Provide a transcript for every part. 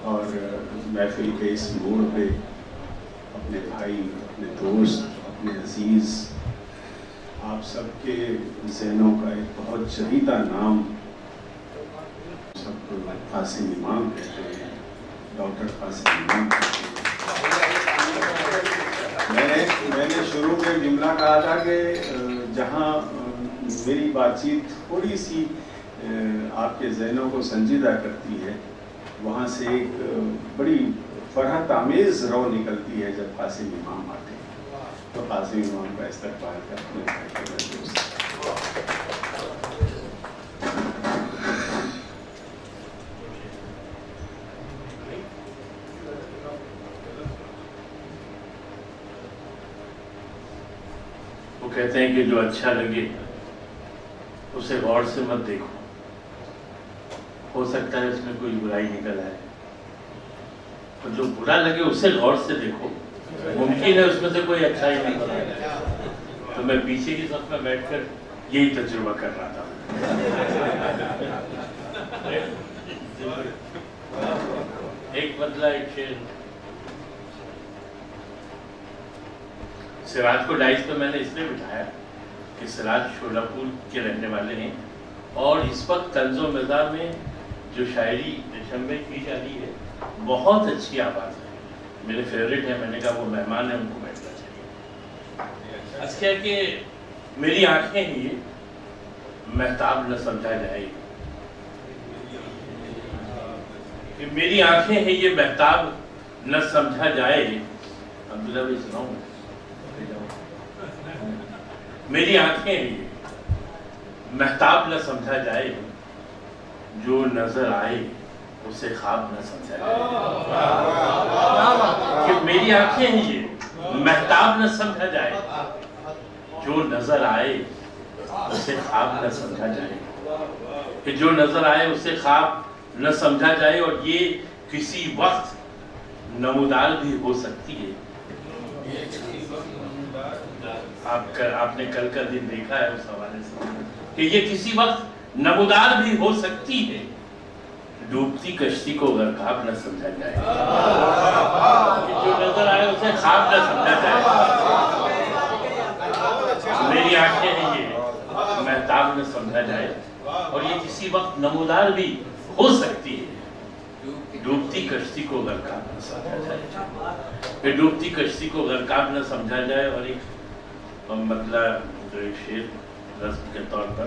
اور محفل کے اس موڑ پہ اپنے بھائی، اپنے دوست، اپنے عزیز، آپ سب کے ذہنوں کا ایک بہت چہیتا نام سب کو قاسم امام کہتے ہیں، ڈاکٹر قاسم امام کہتے ہیں۔ میں نے شروع میں جملہ کہا تھا کہ جہاں میری بات چیت تھوڑی سی آپ کے ذہنوں کو سنجیدہ کرتی ہے، وہاں سے ایک بڑی فرحت آمیز رو نکلتی ہے جب قاسم امام آتے ہیں۔ تو قاسم امام کا استقبال کرتے ہیں۔ وہ کہتے ہیں کہ جو اچھا لگے اسے غور سے مت دیکھو، ہو سکتا ہے اس میں کوئی برائی نکل آئے، اور جو برا لگے اسے غور سے دیکھو، ممکن ہے اس میں سے کوئی اچھا ہی نکل آئے۔ تو میں پیچھے کی صف میں بیٹھ کر یہی تجربہ کر رہا تھا۔ ایک بدلہ ایک شعر، سراج کو ڈائز پہ میں نے اس لیے بٹھایا کہ سراج شولاپور کے رہنے والے ہیں، اور اس وقت طنز و مزاح میں جو شاعری شمبے کی جا رہی ہے بہت اچھی آواز ہے، میرے فیوریٹ ہے۔ میں نے کہا وہ مہمان ہیں، ان کو بیٹھنا چاہیے۔ اچھا کہ میری آنکھیں ہیں یہ مہتاب نہ سمجھا جائے، کہ میری آنکھیں ہیں یہ مہتاب نہ سمجھا جائے۔ عبداللہ بھائی سناؤں میں؟ میری آنکھیں ہیں یہ مہتاب نہ سمجھا جائے، جو نظر آئے اسے خواب نہ سمجھا جائے۔ کہ میری آنکھیں ہیں یہ مہتاب نہ سمجھا جائے، جو نظر آئے اسے خواب نہ سمجھا جائے، کہ جو نظر آئے اسے خواب نہ سمجھا جائے، اور یہ کسی وقت نمودار بھی ہو سکتی ہے۔ آپ نے کل کا دن دیکھا ہے اس حوالے سے کہ یہ کسی وقت نمودار بھی ہو سکتی ہے، ڈوبتی کشتی کو غرقاب نہ سمجھا جائے، کہ جو نظر آئے اسے خواب نہ سمجھا جائے۔ میری آنکھیں ہیں یہ مہتاب نہ سمجھا جائے، اور یہ کسی وقت نمودار بھی ہو سکتی ہے، ڈوبتی کشتی کو غرقاب نہ سمجھا جائے، کہ ڈوبتی کشتی کو غرقاب نہ سمجھا جائے۔ اور ایک مطلب جو ایک شعر رسم کے طور پر،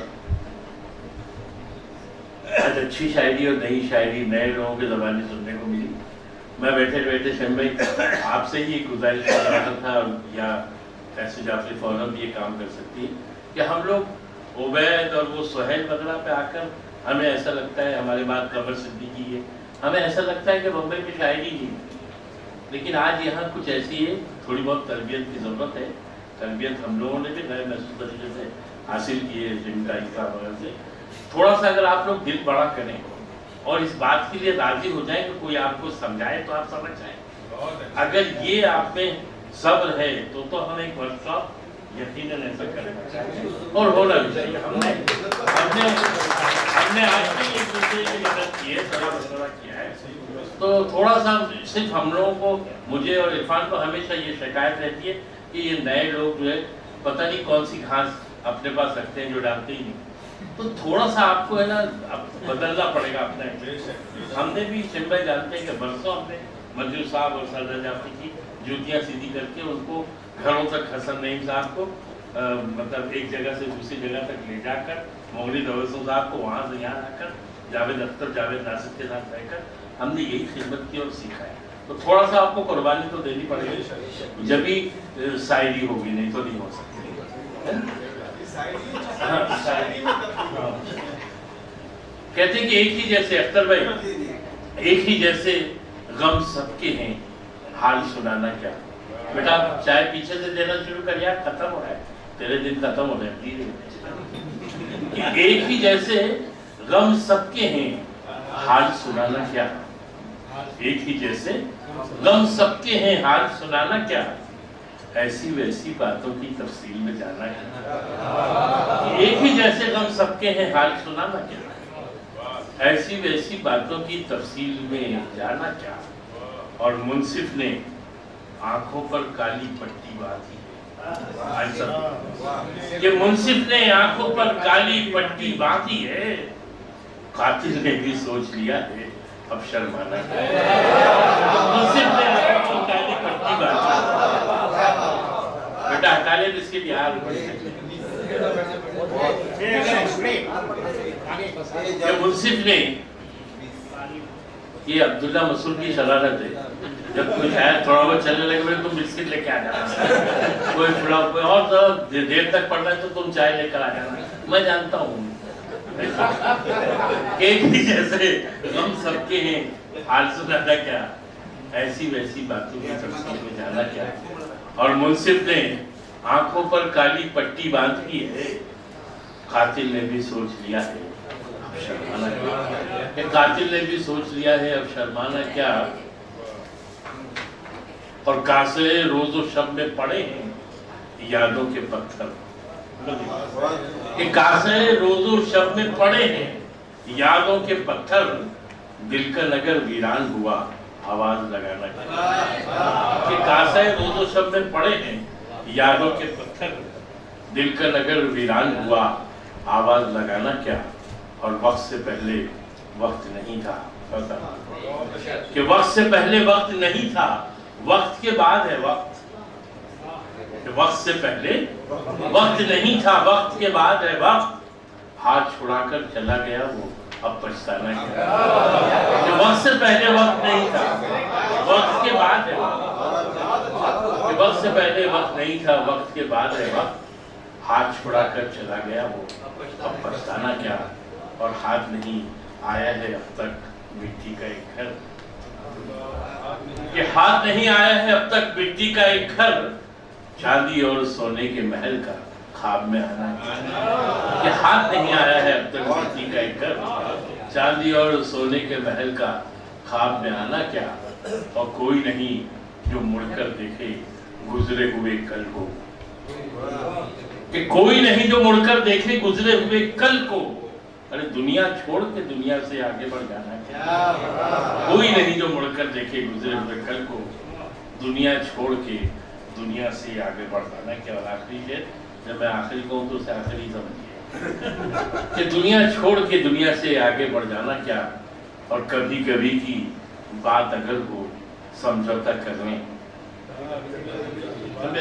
اچھی شاعری اور نئی شاعری نئے لوگوں کی زبانی سننے کو ملی۔ میں بیٹھے بیٹھے شم بھائی آپ سے ہی ایک گزارش کر رہا تھا، یا ایسے جعفری فورم بھی یہ کام کر سکتی ہے کہ ہم لوگ عبید اور وہ سہیل وغیرہ پہ آ کر ہمیں ایسا لگتا ہے، ہمارے بعد قمر صدیقی ہے، ہمیں ایسا لگتا ہے کہ بمبئی میں شاعری نہیں، لیکن آج یہاں کچھ ایسی ہے، تھوڑی بہت تربیت کی ضرورت ہے۔ تربیت ہم لوگوں نے بھی نئے محسوس طریقے سے حاصل کی ہے، جن کا اقرا وغیرہ سے۔ تھوڑا سا اگر آپ لوگ دل بڑا کریں اور اس بات کے لیے راضی ہو جائیں کہ کوئی آپ کو سمجھائے تو آپ سمجھ جائیں، اگر یہ آپ میں صبر ہے تو ہم ایک ورک شاپ یقیناً ایسا کرنا چاہیے، اور ہونا بھی چاہیے۔ ہم نے آج بھی ایک دوسرے کی مدد کی ہے، مشورہ کیا ہے، تو تھوڑا سا صرف ہم لوگوں کو، مجھے اور عرفان کو ہمیشہ یہ شکایت رہتی ہے کہ یہ نئے لوگ جو ہے پتہ نہیں کون سی گھاس اپنے پاس رکھتے ہیں جو ڈالتے ہی نہیں، تو تھوڑا سا آپ کو ہے نا بدلنا پڑے گا اپنا۔ ہم نے بھی شمبھائی جانتے ہیں کہ برسوں ہم نے منظور صاحب اور سردار جعفری کی جوتیاں سیدھی کر کے ان کو گھروں تک، حسن نعیم صاحب کو مطلب ایک جگہ سے دوسری جگہ تک لے جا کر، مغنی توسل صاحب کو وہاں سے یہاں لا کر، جاوید اختر، جاوید ناصر کے ساتھ رہ کر ہم نے یہی خدمت کی اور سیکھا ہے۔ تو تھوڑا سا آپ کو قربانی تو دینی پڑے گی، جبھی شاعری ہوگی، نہیں تو نہیں ہو سکتی۔ کہتے ہیں کہ ایک ہی جیسے، اختر بھائی، ایک ہی جیسے غم سب کے ہیں، حال سنانا کیا۔ بیٹا چائے پیچھے سے دینا شروع کر، یار ختم ہو رہا ہے، تیرے دن ختم ہو رہے ہیں۔ ایک ہی جیسے غم سب کے ہیں، حال سنانا کیا۔ ایک ہی جیسے غم سب کے ہیں، حال سنانا کیا، ایسی ویسی باتوں کی تفصیل میں جانا ہے۔ ایک ہی جیسے غم سب کے ہیں، حال سنانا کیا، ایسی ویسی باتوں کی تفصیل میں جانا کیا، اور منصف نے آنکھوں پر کالی پٹی باندھی ہے، کہ منصف نے آنکھوں پر کالی پٹی باندھی ہے، قاتل نے بھی سوچ لیا ہے اب شرمانا کیا۔ منصف نے آنکھوں پر کالی پٹی باندھی ہے، بیٹا ہٹا لے اس کے بہار کہ منصف نے، یہ عبداللہ مسعود کی شرارت ہے، جب کوئی شاید تھوڑا بہت چلنے لگے تم بسکٹ لے کے آ جانا، کوئی اور دیر تک پڑھ رہا ہے تو تم چائے لے کر آ جانا، میں جانتا ہوں ایک ہی جیسے ہم سب کے ہیں، حال سنانا کیا، ایسی ویسی باتوں کی تفصیل میں جانا کیا، اور منصف نے آنکھوں پر کالی پٹی باندھی ہے، قاتل نے بھی سوچ لیا ہے اب شرمانا کیا، کہ قاتل نے بھی سوچ لیا ہے اب شرمانا کیا، اور کاسے روز و شب میں پڑے ہیں یادوں کے پتھر، کہ کاسے روز و شب میں پڑے ہیں یادوں کے پتھر، دل کا نگر ویران ہوا آواز لگانا کیا، کہ کاسے روز و شب میں پڑے ہیں یادوں کے پتھر، دل کا نگر ویران ہوا آواز لگانا کیا، اور وقت سے پہلے وقت نہیں تھا، کہ وقت سے پہلے وقت نہیں تھا، وقت کے بعد ہے وقت، کہ وقت سے پہلے وقت نہیں تھا، وقت کے بعد ہے وقت، ہاتھ چھڑا کر چلا گیا وہ اب پچھتانا کیا، کہ وقت سے پہلے وقت نہیں تھا، وقت کے بعد ہے وقت، کہ وقت سے پہلے وقت نہیں تھا، وقت کے بعد ہے وقت، ہاتھ چھڑا کر چلا گیا وہ اب پچھتانا کیا، اور ہاتھ نہیں آیا ہے اب تک مٹی کا ایک گھر، کہ ہاتھ نہیں آیا ہے اب تک مٹی کا ایک گھر، چاندی اور سونے کے محل کا خواب میں آنا کیا، کہ ہاتھ نہیں آیا ہے اب تک مٹی کا ایک گھر، چاندی اور سونے کے محل کا خواب میں آنا کیا، اور کوئی نہیں جو مڑ کر دیکھے گزرے ہوئے کل کو، کہ کوئی نہیں جو مڑ کر دیکھے گزرے ہوئے کل کو، ارے دنیا چھوڑ کے دنیا سے آگے بڑھ جانا کیا، کوئی نہیں جو مڑ کر دیکھے گزرے ہوئے کل کو، دنیا چھوڑ کے دنیا سے آگے بڑھ جانا کیا، اور آخری شعر جب میں آخری کہوں تو اسے آخری سمجھیے، کہ دنیا چھوڑ کے دنیا سے آگے بڑھ جانا کیا، اور کبھی کبھی کی بات اگر ہو سمجھوتا کر لیں،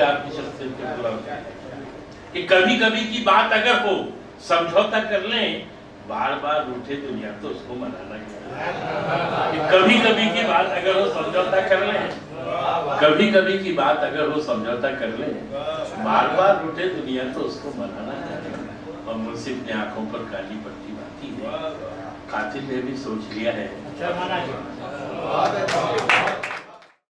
آپ کی شخصیت کے خلاف، کہ کبھی کبھی کی بات اگر ہو سمجھوتا کر لیں، بار بار روٹھے دنیا تو اس کو منانا کیا، کہ کبھی کبھی کی بات اگر ہو سمجھوتا کر لیں، کبھی کبھی کی بات اگر ہو سمجھوتا کر لیں، بار بار روٹھے دنیا تو اس کو منانا کیا، اور منصف نے آنکھوں پر کالی پٹی باندھی ہے، قاتل نے بھی سوچ لیا ہے